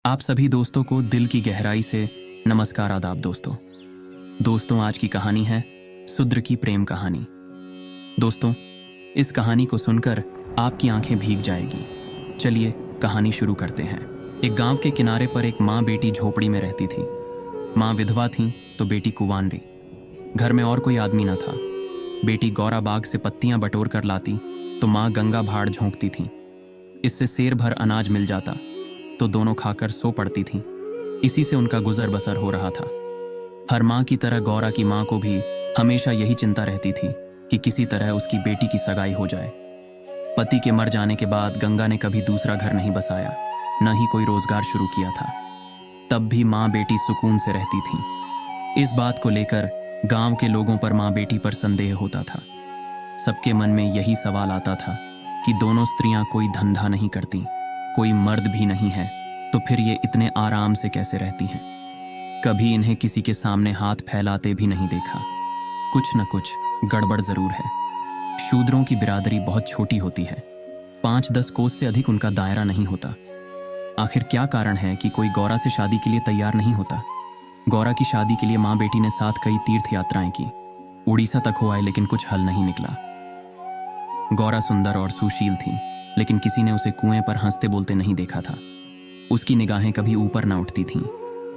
आप सभी दोस्तों को दिल की गहराई से नमस्कार आदाब दोस्तों आज की कहानी है शूद्र की प्रेम कहानी। दोस्तों, इस कहानी को सुनकर आपकी आंखें भीग जाएगी। चलिए कहानी शुरू करते हैं। एक गांव के किनारे पर एक माँ बेटी झोपड़ी में रहती थी। माँ विधवा थी तो बेटी कुंवारी। घर में और कोई आदमी न था। बेटी गौरा बाग से पत्तियां बटोर कर लाती तो माँ गंगा भाड़ झोंकती थी। इससे सेर भर अनाज मिल जाता तो दोनों खाकर सो पड़ती थीं। इसी से उनका गुजर बसर हो रहा था। हर माँ की तरह गौरा की माँ को भी हमेशा यही चिंता रहती थी कि किसी तरह उसकी बेटी की सगाई हो जाए। पति के मर जाने के बाद गंगा ने कभी दूसरा घर नहीं बसाया, न ही कोई रोजगार शुरू किया था। तब भी माँ बेटी सुकून से रहती थीं। इस बात को लेकर गांव के लोगों पर माँ बेटी पर संदेह होता था। सबके मन में यही सवाल आता था कि दोनों स्त्रियां कोई धंधा नहीं करती, कोई मर्द भी नहीं है, तो फिर ये इतने आराम से कैसे रहती हैं। कभी इन्हें किसी के सामने हाथ फैलाते भी नहीं देखा। कुछ न कुछ गड़बड़ जरूर है। शूद्रों की बिरादरी बहुत छोटी होती है। 5-10 कोस से अधिक उनका दायरा नहीं होता। आखिर क्या कारण है कि कोई गौरा से शादी के लिए तैयार नहीं होता। गौरा की शादी के लिए माँ बेटी ने साथ कई तीर्थ यात्राएं की। उड़ीसा तक हो आए लेकिन कुछ हल नहीं निकला। गौरा सुंदर और सुशील थी, लेकिन किसी ने उसे कुएं पर हंसते बोलते नहीं देखा था। उसकी निगाहें कभी ऊपर न उठती थीं।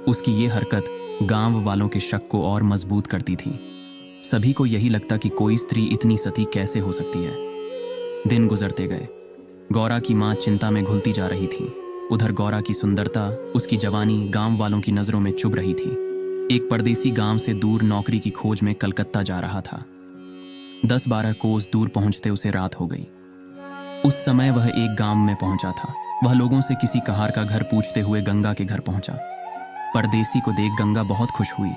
उसकी ये हरकत गांव वालों के शक को और मजबूत करती थी। सभी को यही लगता कि कोई स्त्री इतनी सती कैसे हो सकती है। दिन गुजरते गए। गौरा की मां चिंता में घुलती जा रही थी। उधर गौरा की सुंदरता, उसकी जवानी गांव वालों की नजरों में चुभ रही थी। एक परदेसी गांव से दूर नौकरी की खोज में कलकत्ता जा रहा था। 10-12 कोस दूर पहुंचते उसे रात हो गई। उस समय वह एक गांव में पहुंचा था। वह लोगों से किसी कहार का घर पूछते हुए गंगा के घर पहुंचा। परदेसी को देख गंगा बहुत खुश हुई।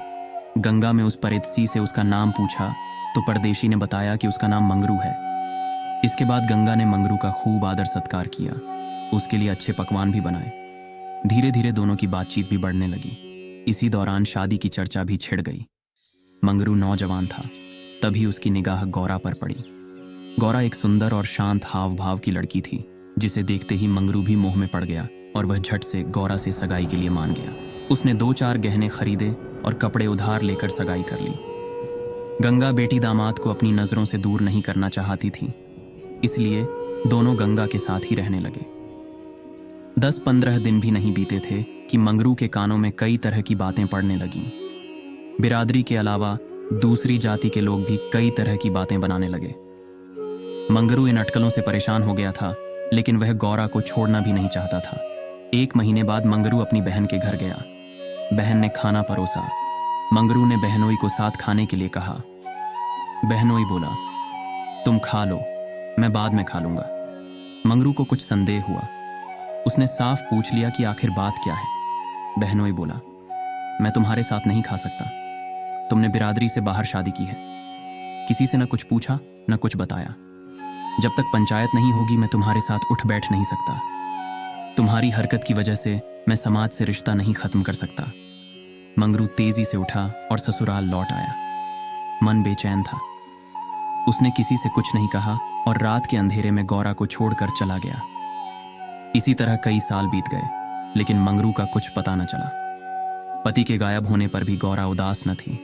गंगा में उस परेतसी से उसका नाम पूछा तो परदेशी ने बताया कि उसका नाम मंगरू है। इसके बाद गंगा ने मंगरू का खूब आदर सत्कार किया। उसके लिए अच्छे पकवान भी बनाए। धीरे धीरे दोनों की बातचीत भी बढ़ने लगी। इसी दौरान शादी की चर्चा भी छिड़ गई। मंगरू नौजवान था, तभी उसकी निगाह गौरा पर पड़ी। गौरा एक सुंदर और शांत हाव भाव की लड़की थी, जिसे देखते ही मंगरू भी मोह में पड़ गया और वह झट से गौरा से सगाई के लिए मान गया। उसने 2-4 गहने खरीदे और कपड़े उधार लेकर सगाई कर ली। गंगा बेटी दामाद को अपनी नजरों से दूर नहीं करना चाहती थी, इसलिए दोनों गंगा के साथ ही रहने लगे। 10-15 दिन भी नहीं बीते थे कि मंगरू के कानों में कई तरह की बातें पड़ने लगीं। बिरादरी के अलावा दूसरी जाति के लोग भी कई तरह की बातें बनाने लगे। मंगरू इन अटकलों से परेशान हो गया था, लेकिन वह गौरा को छोड़ना भी नहीं चाहता था। 1 महीने बाद मंगरू अपनी बहन के घर गया। बहन ने खाना परोसा। मंगरू ने बहनोई को साथ खाने के लिए कहा। बहनोई बोला, तुम खा लो, मैं बाद में खा लूंगा। मंगरू को कुछ संदेह हुआ। उसने साफ पूछ लिया कि आखिर बात क्या है। बहनोई बोला, मैं तुम्हारे साथ नहीं खा सकता। तुमने बिरादरी से बाहर शादी की है। किसी से न कुछ पूछा न कुछ बताया। जब तक पंचायत नहीं होगी मैं तुम्हारे साथ उठ बैठ नहीं सकता। तुम्हारी हरकत की वजह से मैं समाज से रिश्ता नहीं खत्म कर सकता। मंगरू तेजी से उठा और ससुराल लौट आया। मन बेचैन था। उसने किसी से कुछ नहीं कहा और रात के अंधेरे में गौरा को छोड़कर चला गया। इसी तरह कई साल बीत गए, लेकिन मंगरू का कुछ पता न चला। पति के गायब होने पर भी गौरा उदास न थी।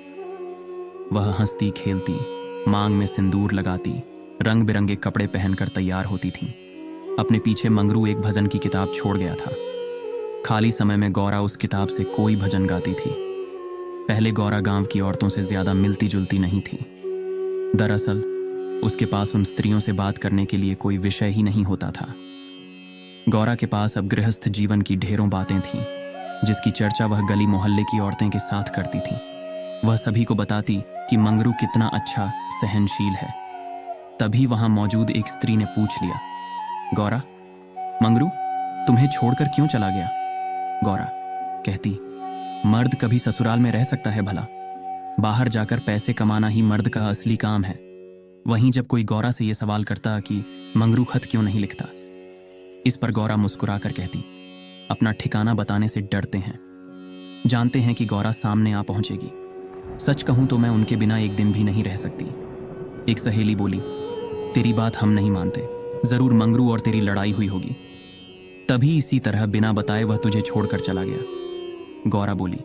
वह हंसती खेलती, मांग में सिंदूर लगाती, रंग बिरंगे कपड़े पहनकर तैयार होती थी। अपने पीछे मंगरू एक भजन की किताब छोड़ गया था। खाली समय में गौरा उस किताब से कोई भजन गाती थी। पहले गौरा गांव की औरतों से ज्यादा मिलती जुलती नहीं थी। दरअसल उसके पास उन स्त्रियों से बात करने के लिए कोई विषय ही नहीं होता था। गौरा के पास अब गृहस्थ जीवन की ढेरों बातें थीं, जिसकी चर्चा वह गली मोहल्ले की औरतें के साथ करती थी। वह सभी को बताती कि मंगरू कितना अच्छा सहनशील है। तभी वहां मौजूद एक स्त्री ने पूछ लिया, गौरा, मंगरू तुम्हें छोड़कर क्यों चला गया? गौरा कहती, मर्द कभी ससुराल में रह सकता है भला? बाहर जाकर पैसे कमाना ही मर्द का असली काम है। वहीं जब कोई गौरा से यह सवाल करता कि मंगरू खत क्यों नहीं लिखता, इस पर गौरा मुस्कुराकर कहती, अपना ठिकाना बताने से डरते हैं। जानते हैं कि गौरा सामने आ पहुंचेगी। सच कहूं तो मैं उनके बिना एक दिन भी नहीं रह सकती। एक सहेली बोली, तेरी बात हम नहीं मानते, जरूर मंगरू और तेरी लड़ाई हुई होगी। तभी इसी तरह बिना बताए वह तुझे छोड़कर चला गया। गौरा बोली,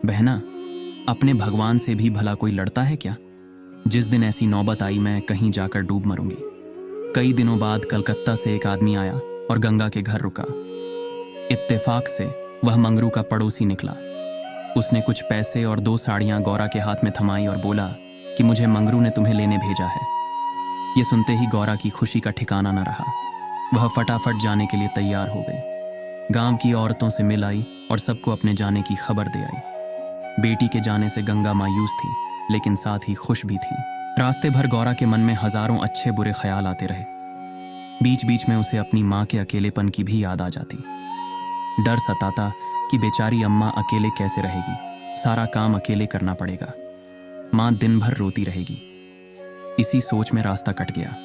बहना, अपने भगवान से भी भला कोई लड़ता है क्या? जिस दिन ऐसी नौबत आई मैं कहीं जाकर डूब मरूंगी। कई दिनों बाद कलकत्ता से एक आदमी आया और गंगा के घर रुका। इत्तेफाक से वह मंगरू का पड़ोसी निकला। उसने कुछ पैसे और 2 साड़ियां गौरा के हाथ में थमाई और बोला कि मुझे मंगरू ने तुम्हें लेने भेजा है। ये सुनते ही गौरा की खुशी का ठिकाना न रहा। वह फटाफट जाने के लिए तैयार हो गई। गांव की औरतों से मिल आई और सबको अपने जाने की खबर दे आई। बेटी के जाने से गंगा मायूस थी, लेकिन साथ ही खुश भी थी। रास्ते भर गौरा के मन में हजारों अच्छे बुरे ख्याल आते रहे। बीच बीच में उसे अपनी माँ के अकेलेपन की भी याद आ जाती। डर सताता कि बेचारी अम्मा अकेले कैसे रहेगी, सारा काम अकेले करना पड़ेगा। माँ दिन भर रोती रहेगी। इसी सोच में रास्ता कट गया।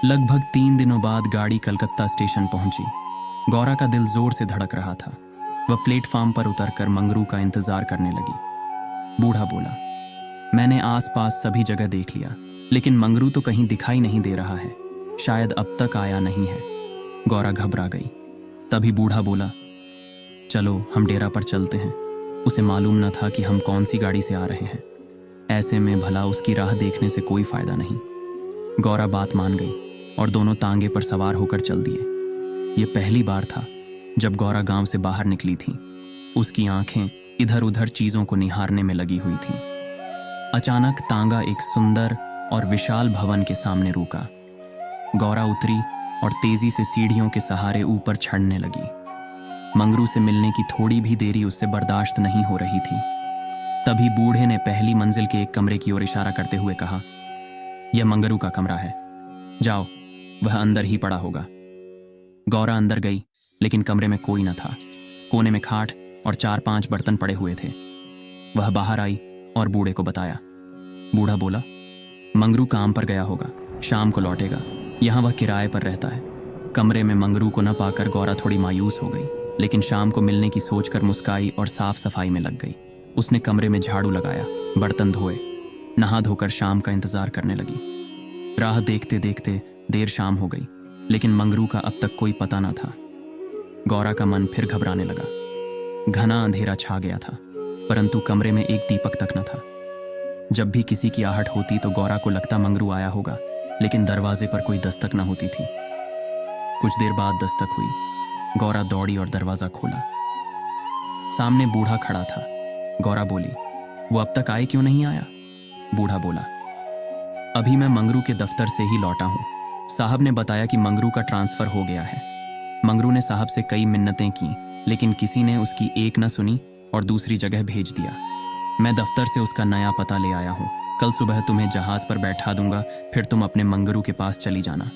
लगभग 3 दिनों बाद गाड़ी कलकत्ता स्टेशन पहुंची। गौरा का दिल जोर से धड़क रहा था। वह प्लेटफॉर्म पर उतरकर मंगरू का इंतजार करने लगी। बूढ़ा बोला, मैंने आसपास सभी जगह देख लिया, लेकिन मंगरू तो कहीं दिखाई नहीं दे रहा है। शायद अब तक आया नहीं है। गौरा घबरा गई। तभी बूढ़ा बोला, चलो हम डेरा पर चलते हैं। उसे मालूम न था कि हम कौन सी गाड़ी से आ रहे हैं। ऐसे में भला उसकी राह देखने से कोई फायदा नहीं। गौरा बात मान गई और दोनों तांगे पर सवार होकर चल दिए। ये पहली बार था जब गौरा गांव से बाहर निकली थी। उसकी आंखें इधर उधर चीजों को निहारने में लगी हुई थीं। अचानक तांगा एक सुंदर और विशाल भवन के सामने रुका। गौरा उतरी और तेजी से सीढ़ियों के सहारे ऊपर चढ़ने लगी। मंगरू से मिलने की थोड़ी भी देरी उससे बर्दाश्त नहीं हो रही थी। तभी बूढ़े ने पहली मंजिल के एक कमरे की ओर इशारा करते हुए कहा, यह मंगरू का कमरा है, जाओ, वह अंदर ही पड़ा होगा। गौरा अंदर गई, लेकिन कमरे में कोई न था। कोने में खाट और 4-5 बर्तन पड़े हुए थे। वह बाहर आई और बूढ़े को बताया। बूढ़ा बोला, मंगरू काम पर गया होगा, शाम को लौटेगा। यहाँ वह किराए पर रहता है। कमरे में मंगरू को न पाकर गौरा थोड़ी मायूस हो गई, लेकिन शाम को मिलने की सोचकर मुस्काई और साफ सफाई में लग गई। उसने कमरे में झाड़ू लगाया, बर्तन धोए, नहा धोकर शाम का इंतजार करने लगी। राह देखते देखते देर शाम हो गई, लेकिन मंगरू का अब तक कोई पता न था। गौरा का मन फिर घबराने लगा। घना अंधेरा छा गया था, परंतु कमरे में एक दीपक तक न था। जब भी किसी की आहट होती तो गौरा को लगता मंगरू आया होगा, लेकिन दरवाजे पर कोई दस्तक न होती थी। कुछ देर बाद दस्तक हुई। गौरा दौड़ी और दरवाजा खोला। सामने बूढ़ा खड़ा था। गौरा बोली, वो अब तक आए क्यों नहीं आया? बूढ़ा बोला, अभी मैं मंगरू के दफ्तर से ही लौटा हूं। साहब ने बताया कि मंगरू का ट्रांसफर हो गया है। मंगरू ने साहब से कई मिन्नतें की, लेकिन किसी ने उसकी एक न सुनी और दूसरी जगह भेज दिया। मैं दफ्तर से उसका नया पता ले आया हूं। कल सुबह तुम्हें जहाज पर बैठा दूंगा, फिर तुम अपने मंगरू के पास चली जाना।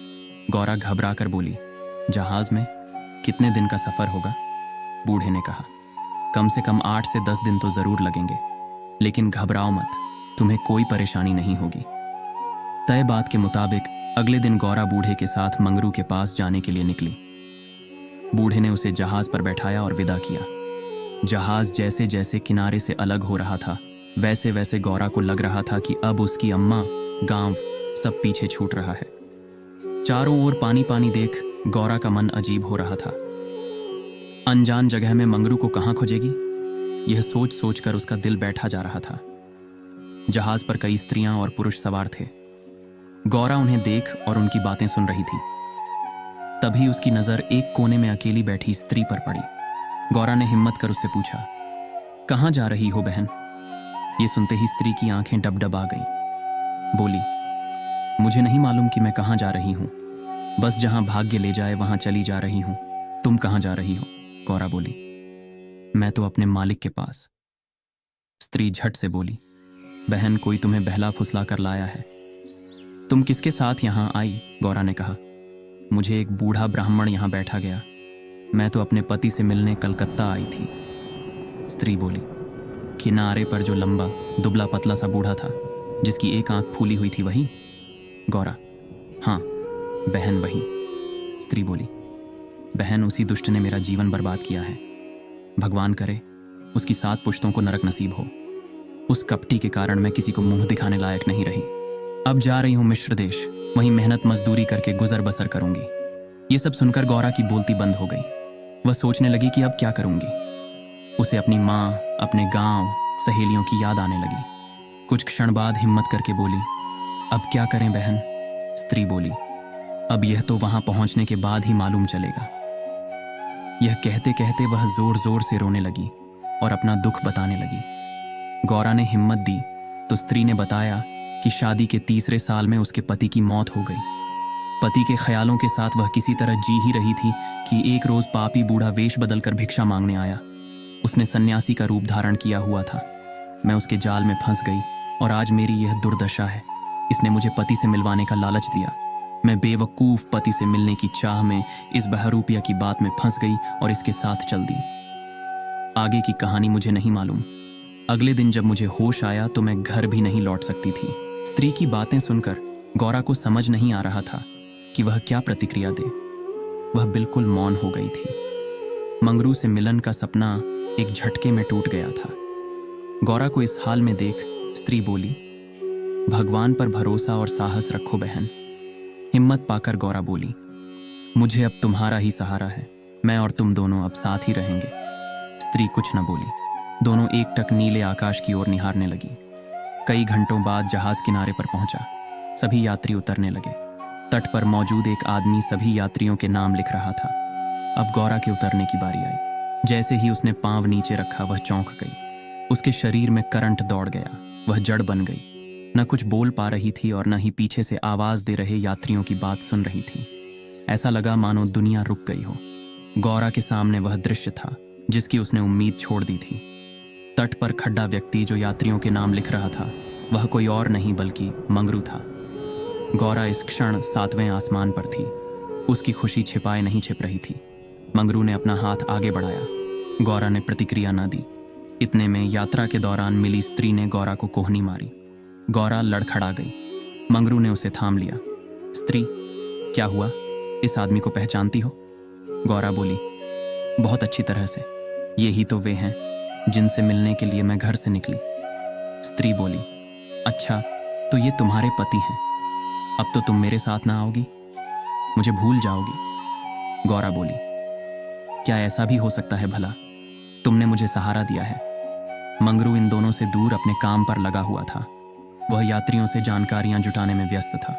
गौरा घबरा कर बोली, जहाज में? कितने दिन का सफर होगा? बूढ़े ने कहा, कम से कम 8 से 10 दिन तो जरूर लगेंगे, लेकिन घबराओ मत, तुम्हें कोई परेशानी नहीं होगी। तय बात के मुताबिक अगले दिन गौरा बूढ़े के साथ मंगरू के पास जाने के लिए निकली। बूढ़े ने उसे जहाज पर बैठाया और विदा किया। जहाज जैसे जैसे किनारे से अलग हो रहा था, वैसे वैसे गौरा को लग रहा था कि अब उसकी अम्मा, गांव सब पीछे छूट रहा है। चारों ओर पानी पानी देख गौरा का मन अजीब हो रहा था। अनजान जगह में मंगरू को कहां खोजेगी? यह सोच सोचकर उसका दिल बैठा जा रहा था। जहाज पर कई स्त्रियां और पुरुष सवार थे। गौरा उन्हें देख और उनकी बातें सुन रही थी। तभी उसकी नजर एक कोने में अकेली बैठी स्त्री पर पड़ी। गौरा ने हिम्मत कर उससे पूछा, कहां जा रही हो बहन? ये सुनते ही स्त्री की आंखें डबडबा गईं। बोली, मुझे नहीं मालूम कि मैं कहां जा रही हूं, बस जहां भाग्य ले जाए वहां चली जा रही हूं। तुम कहां जा रही हो? गौरा बोली, मैं तो अपने मालिक के पास। स्त्री झट से बोली, बहन, कोई तुम्हें बहला फुसला कर लाया है। तुम किसके साथ यहां आई? गौरा ने कहा, मुझे एक बूढ़ा ब्राह्मण यहां बैठा गया। मैं तो अपने पति से मिलने कलकत्ता आई थी। स्त्री बोली, किनारे पर जो लंबा दुबला पतला सा बूढ़ा था, जिसकी एक आंख फूली हुई थी, वही? गौरा, हाँ बहन वही। स्त्री बोली, बहन, उसी दुष्ट ने मेरा जीवन बर्बाद किया है। भगवान करे उसकी 7 पुश्तों को नरक नसीब हो। उस कपटी के कारण मैं किसी को मुंह दिखाने लायक नहीं रही। अब जा रही हूं मिस्र देश, वहीं मेहनत मजदूरी करके गुजर बसर करूंगी। ये सब सुनकर गौरा की बोलती बंद हो गई। वह सोचने लगी कि अब क्या करूंगी। उसे अपनी माँ, अपने गांव, सहेलियों की याद आने लगी। कुछ क्षण बाद हिम्मत करके बोली, अब क्या करें बहन? स्त्री बोली, अब यह तो वहां पहुंचने के बाद ही मालूम चलेगा। यह कहते कहते वह जोर जोर से रोने लगी और अपना दुख बताने लगी। गौरा ने हिम्मत दी तो स्त्री ने बताया कि शादी के तीसरे साल में उसके पति की मौत हो गई। पति के ख्यालों के साथ वह किसी तरह जी ही रही थी कि एक रोज पापी बूढ़ा वेश बदलकर भिक्षा मांगने आया। उसने सन्यासी का रूप धारण किया हुआ था। मैं उसके जाल में फंस गई और आज मेरी यह दुर्दशा है। इसने मुझे पति से मिलवाने का लालच दिया। मैं बेवकूफ पति से मिलने की चाह में इस बहरूपिया की बात में फंस गई और इसके साथ चल दी। आगे की कहानी मुझे नहीं मालूम। अगले दिन जब मुझे होश आया तो मैं घर भी नहीं लौट सकती थी। स्त्री की बातें सुनकर गौरा को समझ नहीं आ रहा था कि वह क्या प्रतिक्रिया दे। वह बिल्कुल मौन हो गई थी। मंगरू से मिलन का सपना एक झटके में टूट गया था। गौरा को इस हाल में देख स्त्री बोली, भगवान पर भरोसा और साहस रखो बहन। हिम्मत पाकर गौरा बोली, मुझे अब तुम्हारा ही सहारा है। मैं और तुम दोनों अब साथ ही रहेंगे। स्त्री कुछ न बोली। दोनों एकटक नीले आकाश की ओर निहारने लगी। कई घंटों बाद जहाज किनारे पर पहुंचा। सभी यात्री उतरने लगे। तट पर मौजूद एक आदमी सभी यात्रियों के नाम लिख रहा था। अब गौरा के उतरने की बारी आई। जैसे ही उसने पांव नीचे रखा वह चौंक गई। उसके शरीर में करंट दौड़ गया। वह जड़ बन गई। न कुछ बोल पा रही थी और न ही पीछे से आवाज दे रहे यात्रियों की बात सुन रही थी। ऐसा लगा मानो दुनिया रुक गई हो। गौरा के सामने वह दृश्य था जिसकी उसने उम्मीद छोड़ दी थी। तट पर खड़ा व्यक्ति जो यात्रियों के नाम लिख रहा था वह कोई और नहीं बल्कि मंगरू था। गौरा इस क्षण 7वें आसमान पर थी। उसकी खुशी छिपाए नहीं छिप रही थी। मंगरू ने अपना हाथ आगे बढ़ाया। गौरा ने प्रतिक्रिया न दी। इतने में यात्रा के दौरान मिली स्त्री ने गौरा को कोहनी मारी। गौरा लड़खड़ा गई। मंगरू ने उसे थाम लिया। स्त्री, क्या हुआ? इस आदमी को पहचानती हो? गौरा बोली, बहुत अच्छी तरह से। ये ही तो वे हैं जिनसे मिलने के लिए मैं घर से निकली। स्त्री बोली, अच्छा तो ये तुम्हारे पति हैं। अब तो तुम मेरे साथ ना आओगी, मुझे भूल जाओगी। गौरा बोली, क्या ऐसा भी हो सकता है भला? तुमने मुझे सहारा दिया है। मंगरू इन दोनों से दूर अपने काम पर लगा हुआ था। वह यात्रियों से जानकारियां जुटाने में व्यस्त था।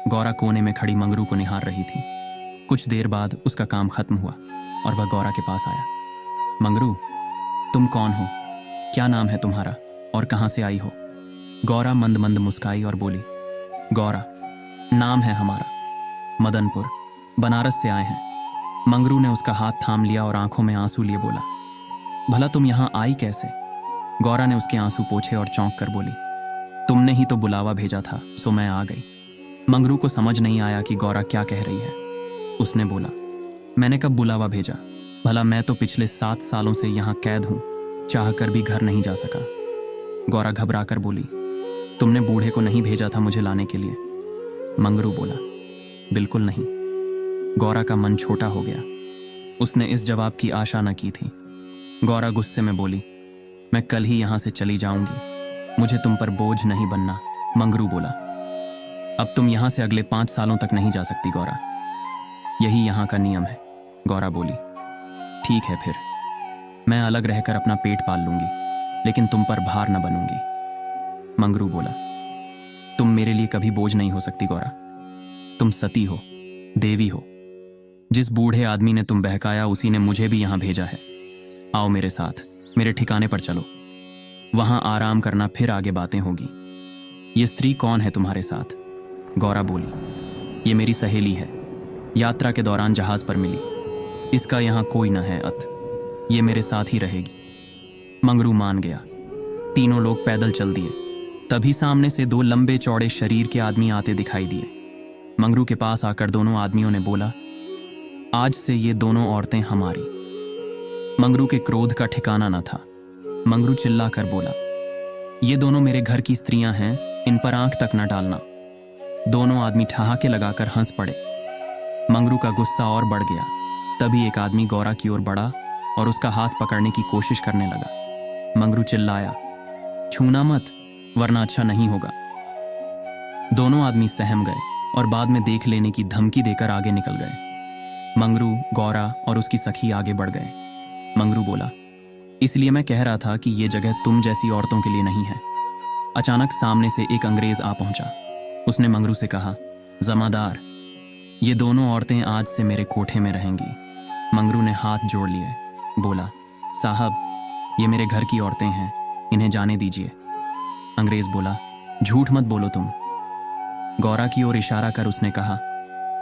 गौरा कोने में खड़ी मंगरू को निहार रही थी। कुछ देर बाद उसका काम खत्म हुआ और वह गौरा के पास आया। मंगरू, तुम कौन हो? क्या नाम है तुम्हारा और कहां से आई हो? गौरा मंद मंद मुस्काई और बोली, गौरा, नाम है हमारा मदनपुर, बनारस से आए हैं। मंगरू ने उसका हाथ थाम लिया और आंखों में आंसू लिए बोला, भला तुम यहां आई कैसे? गौरा ने उसके आंसू पोंछे और चौंक कर बोली, तुमने ही तो बुलावा भेजा था सो मैं आ गई। मंगरू को समझ नहीं आया कि गौरा क्या कह रही है। उसने बोला, मैंने कब बुलावा भेजा? भला मैं तो पिछले 7 सालों से यहाँ कैद हूँ, चाह कर भी घर नहीं जा सका। गौरा घबरा कर बोली, तुमने बूढ़े को नहीं भेजा था मुझे लाने के लिए? मंगरू बोला, बिल्कुल नहीं। गौरा का मन छोटा हो गया। उसने इस जवाब की आशा न की थी। गौरा गुस्से में बोली, मैं कल ही यहाँ से चली जाऊंगी, मुझे तुम पर बोझ नहीं बनना। मंगरू बोला, अब तुम यहाँ से अगले 5 सालों तक नहीं जा सकती गौरा, यही यहाँ का नियम है। गौरा बोली, ठीक है फिर, मैं अलग रहकर अपना पेट पाल लूंगी, लेकिन तुम पर भार न बनूंगी। मंगरू बोला, तुम मेरे लिए कभी बोझ नहीं हो सकती गौरा। तुम सती हो, देवी हो। जिस बूढ़े आदमी ने तुम बहकाया उसी ने मुझे भी यहां भेजा है। आओ मेरे साथ, मेरे ठिकाने पर चलो, वहां आराम करना, फिर आगे बातें होगी। ये स्त्री कौन है तुम्हारे साथ? गौरा बोली, ये मेरी सहेली है, यात्रा के दौरान जहाज पर मिली। इसका यहाँ कोई न है अत, ये मेरे साथ ही रहेगी। मंगरू मान गया। तीनों लोग पैदल चल दिए। तभी सामने से 2 लंबे चौड़े शरीर के आदमी आते दिखाई दिए। मंगरू के पास आकर दोनों आदमियों ने बोला, आज से ये दोनों औरतें हमारी। मंगरू के क्रोध का ठिकाना न था। मंगरू चिल्लाकर बोला, ये दोनों मेरे घर की स्त्रियां हैं, इन पर आंख तक न डालना। दोनों आदमी ठहाके लगाकर हंस पड़े। मंगरू का गुस्सा और बढ़ गया। तभी एक आदमी गौरा की ओर बढ़ा और उसका हाथ पकड़ने की कोशिश करने लगा। मंगरू चिल्लाया, छूना मत वरना अच्छा नहीं होगा। दोनों आदमी सहम गए और बाद में देख लेने की धमकी देकर आगे निकल गए। मंगरू, गौरा और उसकी सखी आगे बढ़ गए। मंगरू बोला, इसलिए मैं कह रहा था कि ये जगह तुम जैसी औरतों के लिए नहीं है। अचानक सामने से एक अंग्रेज आ पहुंचा। उसने मंगरू से कहा, जमादार, ये दोनों औरतें आज से मेरे कोठे में रहेंगी। मंगरू ने हाथ जोड़ लिए, बोला, साहब, ये मेरे घर की औरतें हैं, इन्हें जाने दीजिए। अंग्रेज बोला, झूठ मत बोलो तुम। गौरा की ओर इशारा कर उसने कहा,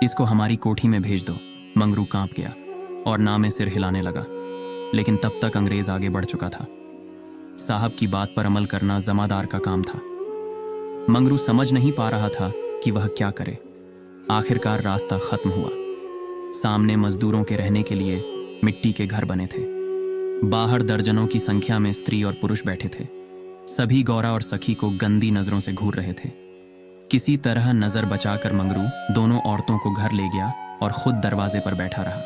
इसको हमारी कोठी में भेज दो। मंगरू कांप गया और ना में सिर हिलाने लगा, लेकिन तब तक अंग्रेज आगे बढ़ चुका था। साहब की बात पर अमल करना जमादार का काम था। मंगरू समझ नहीं पा रहा था कि वह क्या करे। आखिरकार रास्ता खत्म हुआ। सामने मजदूरों के रहने के लिए मिट्टी के घर बने थे। बाहर दर्जनों की संख्या में स्त्री और पुरुष बैठे थे। सभी गौरा और सखी को गंदी नजरों से घूर रहे थे। किसी तरह नजर बचाकर मंगरू दोनों औरतों को घर ले गया और खुद दरवाजे पर बैठा रहा।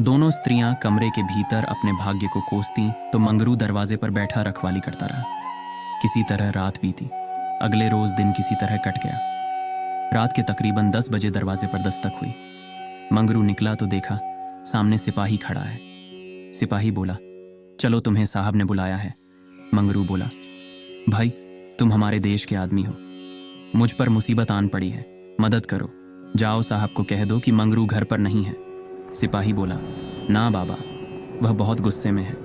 दोनों स्त्रियां कमरे के भीतर अपने भाग्य को कोसती तो मंगरू दरवाजे पर बैठा रखवाली करता रहा। किसी तरह रात बीती। अगले रोज दिन किसी तरह कट गया। रात के तकरीबन 10 बजे दरवाजे पर दस्तक हुई। मंगरू निकला तो देखा सामने सिपाही खड़ा है। सिपाही बोला, चलो, तुम्हें साहब ने बुलाया है। मंगरू बोला, भाई, तुम हमारे देश के आदमी हो, मुझ पर मुसीबत आन पड़ी है, मदद करो। जाओ, साहब को कह दो कि मंगरू घर पर नहीं है। सिपाही बोला, ना बाबा, वह बहुत गुस्से में है,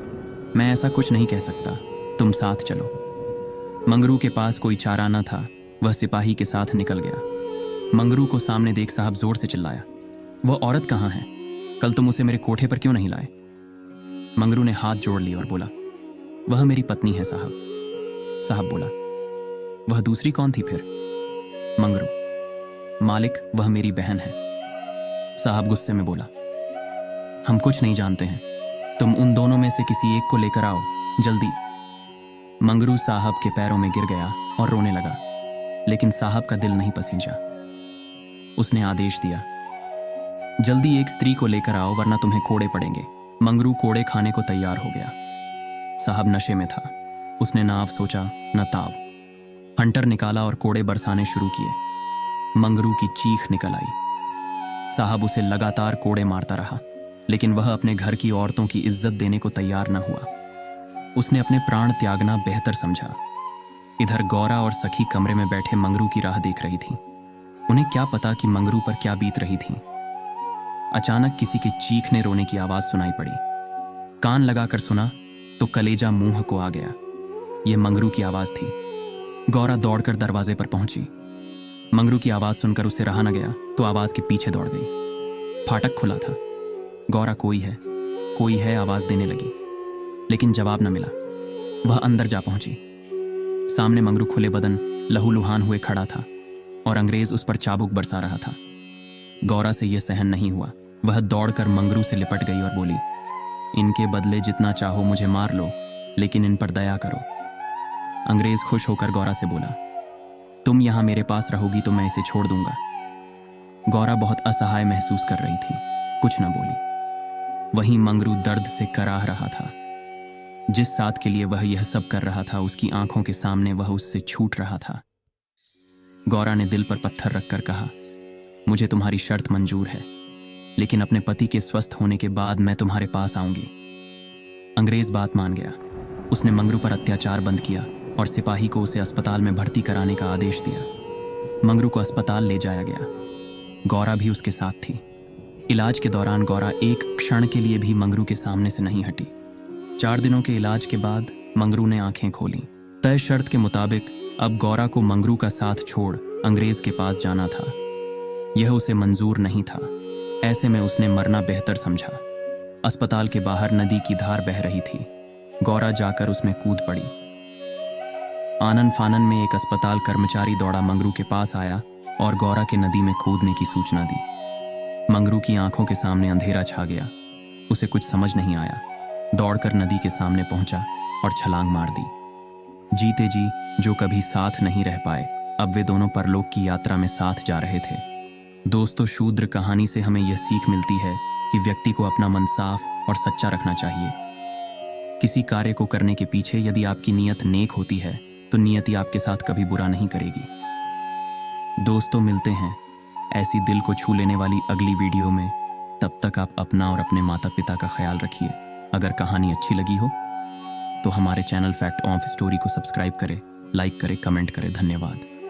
मैं ऐसा कुछ नहीं कह सकता, तुम साथ चलो। मंगरू के पास कोई चारा न था। वह सिपाही के साथ निकल गया। मंगरू को सामने देख साहब जोर से चिल्लाया, वह औरत कहाँ है? कल तुम उसे मेरे कोठे पर क्यों नहीं लाए? मंगरू ने हाथ जोड़ लिए और बोला, वह मेरी पत्नी है साहब। साहब बोला, वह दूसरी कौन थी फिर? मंगरू, मालिक, वह मेरी बहन है। साहब गुस्से में बोला, हम कुछ नहीं जानते हैं, तुम उन दोनों में से किसी एक को लेकर आओ, जल्दी। मंगरू साहब के पैरों में गिर गया और रोने लगा, लेकिन साहब का दिल नहीं पसीजा। उसने आदेश दिया, जल्दी एक स्त्री को लेकर आओ वरना तुम्हें कोड़े पड़ेंगे। मंगरू कोड़े खाने को तैयार हो गया। साहब नशे में था। उसने ना सोचा न ताव। हंटर निकाला और कोड़े बरसाने शुरू किए। मंगरू की चीख निकल आई। साहब उसे लगातार कोड़े मारता रहा, लेकिन वह अपने घर की औरतों की इज्जत देने को तैयार न हुआ। उसने अपने प्राण त्यागना बेहतर समझा। इधर गौरा और सखी कमरे में बैठे मंगरू की राह देख रही थी। उन्हें क्या पता कि मंगरू पर क्या बीत रही थी। अचानक किसी के चीखने रोने की आवाज सुनाई पड़ी। कान लगाकर सुना तो कलेजा मुंह को आ गया। यह मंगरू की आवाज थी। गौरा दौड़कर दरवाजे पर पहुंची। मंगरू की आवाज सुनकर उससे रहा न गया तो आवाज के पीछे दौड़ गई। फाटक खुला था। गौरा कोई है आवाज देने लगी, लेकिन जवाब न मिला। वह अंदर जा पहुंची। सामने मंगरू खुले बदन लहूलुहान हुए खड़ा था और अंग्रेज उस पर चाबुक बरसा रहा था। गौरा से यह सहन नहीं हुआ। वह दौड़कर मंगरू से लिपट गई और बोली, इनके बदले जितना चाहो मुझे मार लो, लेकिन इन पर दया करो। अंग्रेज खुश होकर गौरा से बोला, तुम यहां मेरे पास रहोगी तो मैं इसे छोड़ दूंगा। गौरा बहुत असहाय महसूस कर रही थी, कुछ न बोली। वहीं मंगरू दर्द से कराह रहा था। जिस साथ के लिए वह यह सब कर रहा था, उसकी आंखों के सामने वह उससे छूट रहा था। गौरा ने दिल पर पत्थर रखकर कहा, मुझे तुम्हारी शर्त मंजूर है, लेकिन अपने पति के स्वस्थ होने के बाद मैं तुम्हारे पास आऊंगी। अंग्रेज बात मान गया। उसने मंगरू पर अत्याचार बंद किया और सिपाही को उसे अस्पताल में भर्ती कराने का आदेश दिया। मंगरू को अस्पताल ले जाया गया। गौरा भी उसके साथ थी। इलाज के दौरान गौरा एक क्षण के लिए भी मंगरू के सामने से नहीं हटी। 4 दिनों के इलाज के बाद मंगरू ने आंखें खोली। तय शर्त के मुताबिक अब गौरा को मंगरू का साथ छोड़ अंग्रेज के पास जाना था। यह उसे मंजूर नहीं था। ऐसे में उसने मरना बेहतर समझा। अस्पताल के बाहर नदी की धार बह रही थी। गौरा जाकर उसमें कूद पड़ी। आनन फानन में एक अस्पताल कर्मचारी दौड़ा मंगरू के पास आया और गौरा के नदी में कूदने की सूचना दी। मंगरू की आंखों के सामने अंधेरा छा गया। उसे कुछ समझ नहीं आया। दौड़कर नदी के सामने पहुंचा और छलांग मार दी। जीते जी जो कभी साथ नहीं रह पाए, अब वे दोनों परलोक की यात्रा में साथ जा रहे थे। दोस्तों, शूद्र कहानी से हमें यह सीख मिलती है कि व्यक्ति को अपना मन साफ और सच्चा रखना चाहिए। किसी कार्य को करने के पीछे यदि आपकी नीयत नेक होती है तो नियति आपके साथ कभी बुरा नहीं करेगी। दोस्तों, मिलते हैं ऐसी दिल को छू लेने वाली अगली वीडियो में। तब तक आप अपना और अपने माता पिता का ख्याल रखिए। अगर कहानी अच्छी लगी हो तो हमारे चैनल फैक्ट ऑफ स्टोरी को सब्सक्राइब करें, लाइक करें, कमेंट करें। धन्यवाद।